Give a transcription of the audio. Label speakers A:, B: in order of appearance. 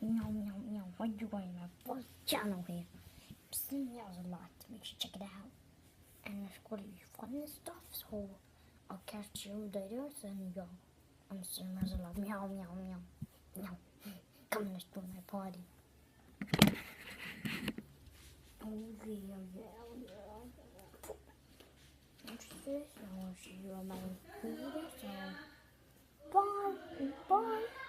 A: Meow, meow, meow. Why are you going to my first channel here? There's a lot. Make sure you check it out. And it's going to be fun and stuff. So I'll catch you later. And yo, I'm saying there's a lot. Meow, meow, meow. Meow. Come, let's do my party. Oh yeah, yeah, yeah. Interested? I want to see you on my video. So bye, bye.